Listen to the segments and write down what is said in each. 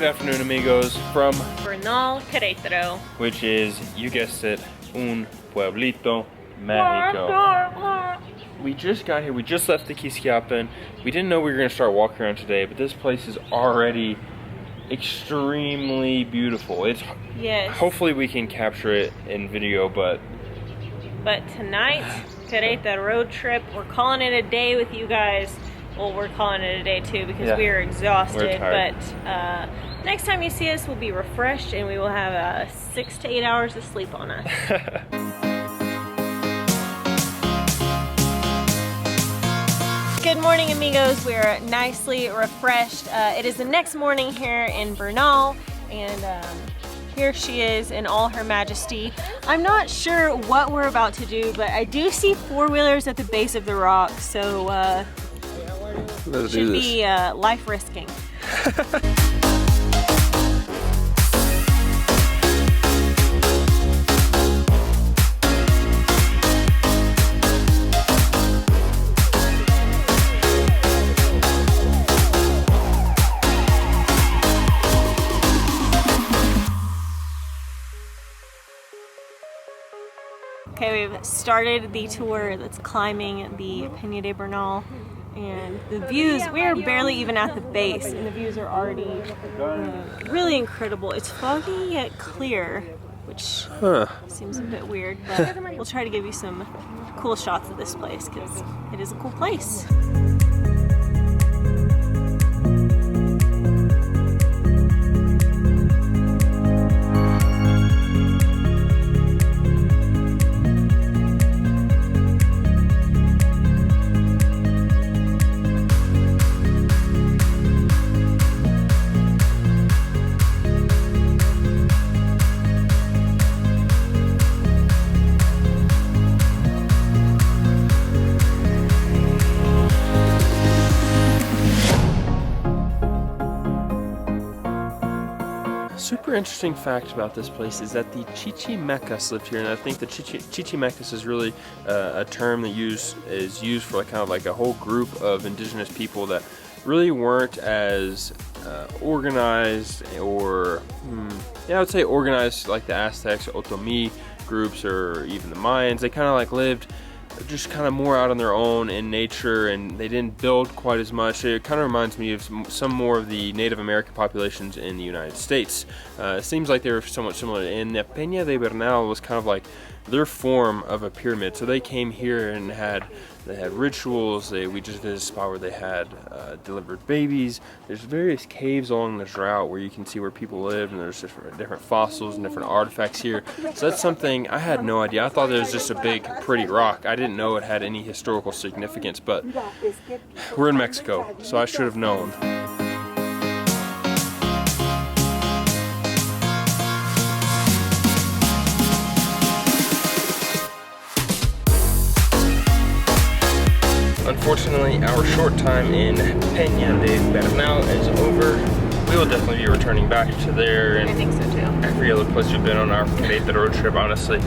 afternoon, amigos, from Bernal, Querétaro, which is, you guessed it, un pueblito, Mexico. We just got here, we just left the Quisquiapan. We didn't know we were going to start walking around today, but this place is already extremely beautiful. yes. Hopefully we can capture it in video, but tonight, Querétaro road trip, we're calling it a day with you guys. Well, we're calling it a day too because we are exhausted. We're tired. But next time you see us, we'll be refreshed and we will have 6 to 8 hours of sleep on us. Good morning, amigos. We're nicely refreshed. It is the next morning here in Bernal, and here she is in all her majesty. I'm not sure what we're about to do, but I do see four-wheelers at the base of the rock, so should be life risking. Okay, we've started the tour that's climbing the Peña de Bernal, and the views, we're barely even at the base, and the views are already really incredible. It's foggy yet clear, which seems a bit weird, but we'll try to give you some cool shots of this place because it is a cool place. super interesting fact about this place is that the Chichimecas lived here, and I think the Chichimecas is really a term that is used for kind of like a whole group of indigenous people that really weren't as organized, or I would say organized like the Aztecs, Otomi groups, or even the Mayans. They kind of like lived just kind of more out on their own in nature, and they didn't build quite as much. It kind of reminds me of some more of the Native American populations in the United States. It seems like they were somewhat similar, and the Peña de Bernal was kind of like their form of a pyramid. So they came here and they had rituals. We just visited a spot where they had delivered babies. There's various caves along this route where you can see where people lived, and there's different fossils and different artifacts here. So that's something I had no idea. I thought it was just a big pretty rock. I didn't know it had any historical significance, but we're in Mexico, so I should have known. Unfortunately, our short time in Peña de Bernal is over. We will definitely be returning back to there, and I think so too. Every other place we've been on our Querétaro road trip, honestly.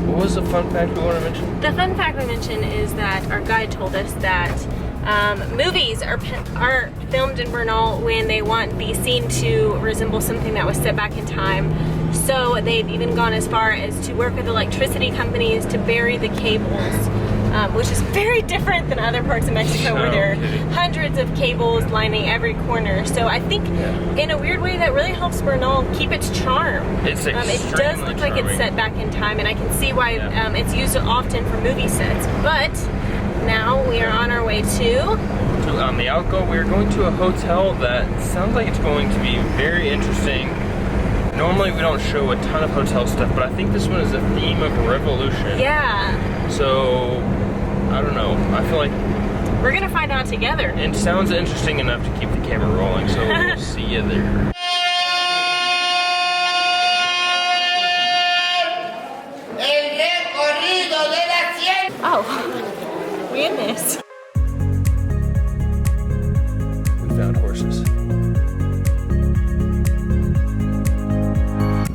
What was the fun fact we want to mention? The fun fact we mentioned is that our guide told us that movies are filmed in Bernal when they want the scene to resemble something that was set back in time. So they've even gone as far as to work with electricity companies to bury the cables. Which is very different than other parts of Mexico where there are hundreds of cables lining every corner. So I think in a weird way that really helps Bernal keep its charm. It does look like it's set back in time, and I can see why it's used often for movie sets. But now we are on our way to on the Alco. We're going to a hotel that sounds like it's going to be very interesting. Normally we don't show a ton of hotel stuff, but I think this one is a theme of revolution. Yeah. So, I don't know. I feel like we're gonna find out together. It sounds interesting enough to keep the camera rolling, so we'll see you there. Oh, we in this. We found horses.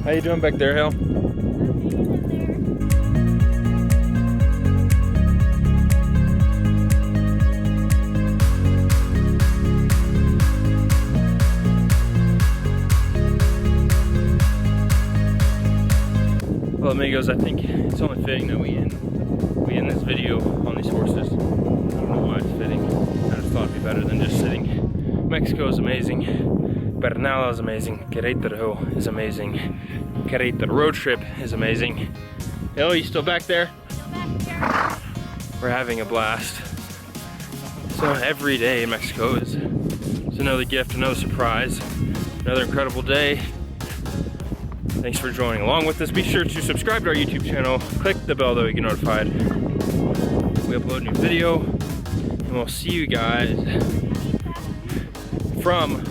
How you doing back there, Hale? Well, amigos, I think it's only fitting that we end this video on these horses. I don't know why it's fitting. I just thought it'd be better than just sitting. Mexico is amazing. Bernal is amazing. Querétaro is amazing. Querétaro road trip is amazing. Oh, you still back there? We're having a blast. So every day in Mexico is another gift, another surprise, another incredible day. Thanks for joining along with us. Be sure to subscribe to our YouTube channel. Click the bell so you get notified. We upload a new video, and we'll see you guys from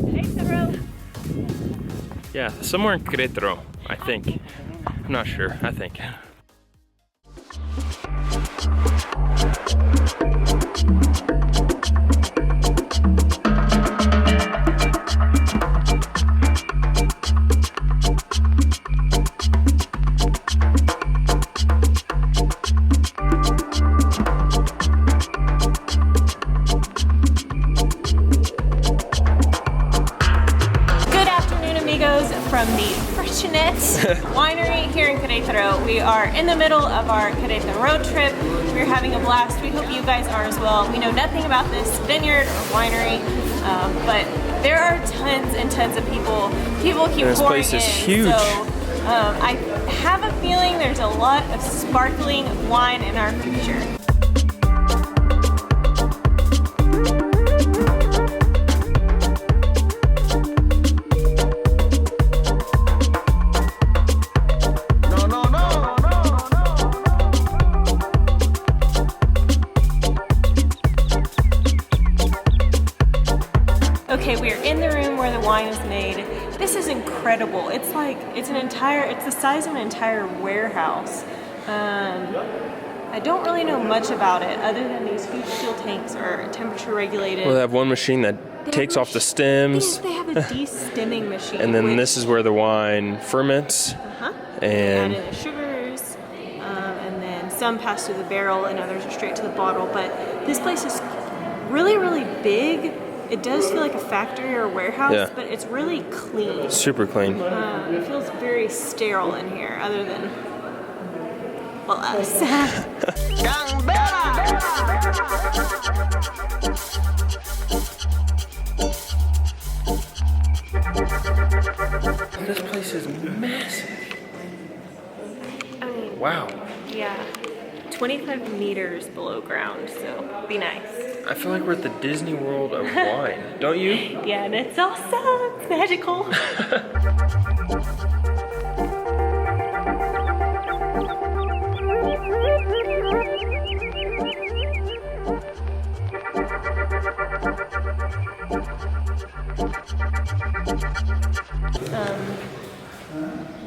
Querétaro. Yeah, somewhere in Querétaro, I think. I'm not sure, I think. From the Freshenet Winery here in Querétaro. We are in the middle of our Querétaro road trip. We're having a blast. We hope you guys are as well. We know nothing about this vineyard or winery, but there are tons and tons of people. People keep pouring in. This place is huge. So I have a feeling there's a lot of sparkling wine in our future. Okay, we are in the room where the wine is made. This is incredible. It's the size of an entire warehouse. I don't really know much about it other than these huge steel tanks are temperature regulated. Well, they have one machine that takes off the stems. They have a de-stemming machine. And then this is where the wine ferments. And add in the sugars, and then some pass through the barrel and others are straight to the bottle. But this place is really, really big. It does feel like a factory or a warehouse, but it's really clean. Super clean. It feels very sterile in here, other than, well, us. This place is massive. I mean, wow. Yeah. 25 meters below ground, so be nice. I feel like we're at the Disney World of wine, don't you? Yeah, and it's also magical.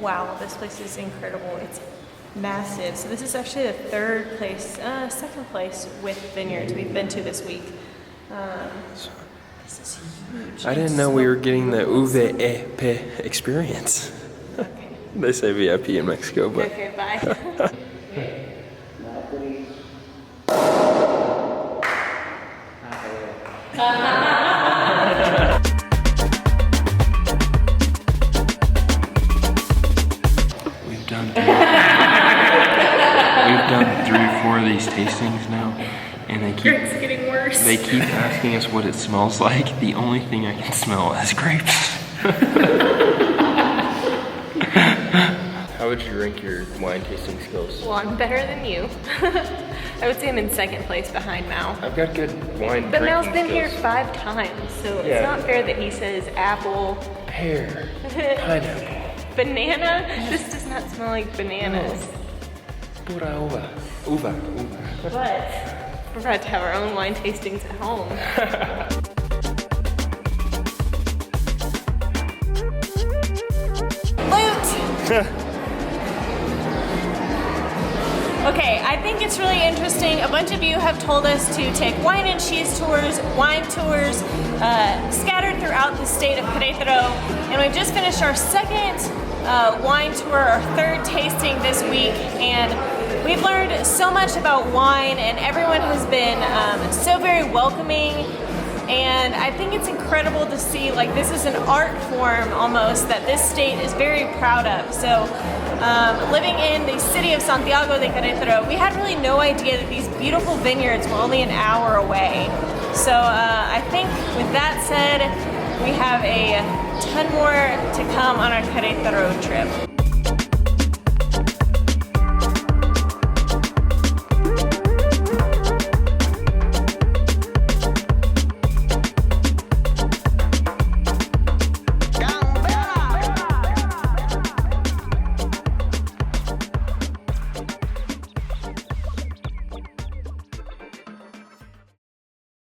Wow, this place is incredible. It's massive. So this is actually the second place with vineyards we've been to this week. This is huge. I didn't know we were getting the VIP experience. Okay. They say VIP in Mexico, but... Okay, bye. We've done 3 or 4 of these tastings now, and It's getting worse. They keep asking us what it smells like. The only thing I can smell is grapes. How would you rank your wine tasting skills? Well, I'm better than you. I would say I'm in second place behind Mal. I've got good wine But Mal's drinking been here skills. 5 times, so it's not fair that he says apple, Pear, pineapple, banana. This does not smell like bananas. pura uva. But we're about to have our own wine tastings at home. Loot! Okay, I think it's really interesting. A bunch of you have told us to take wine and cheese tours, wine tours, scattered throughout the state of Querétaro. And we've just finished our second wine tour, our third tasting this week. And we've learned so much about wine, and everyone has been so very welcoming And I think it's incredible to see, like, this is an art form almost that this state is very proud of. So living in the city of Santiago de Querétaro, we had really no idea that these beautiful vineyards were only an hour away. So I think with that said, we have a ton more to come on our Querétaro trip.